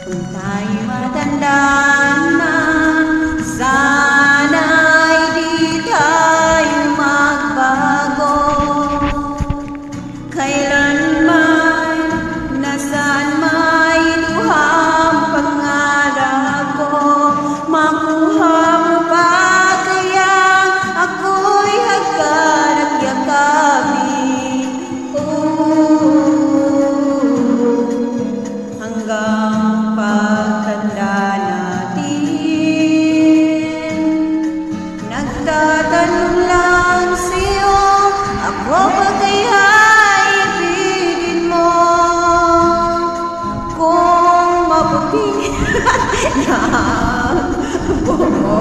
Kung tayo'y matanda na, sana'y di tayo magbago. Kailanman, nasaan may luhang pangarap ko, makuha mo pa kaya ako'y hagkan at yakapin. Hanggang pagtanda natin, nagtatanong lang sa'yo, ako ba kaya ibigin mo? Kung maputi na buhok ko.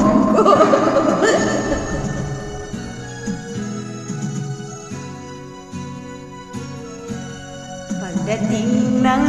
Pagdating ng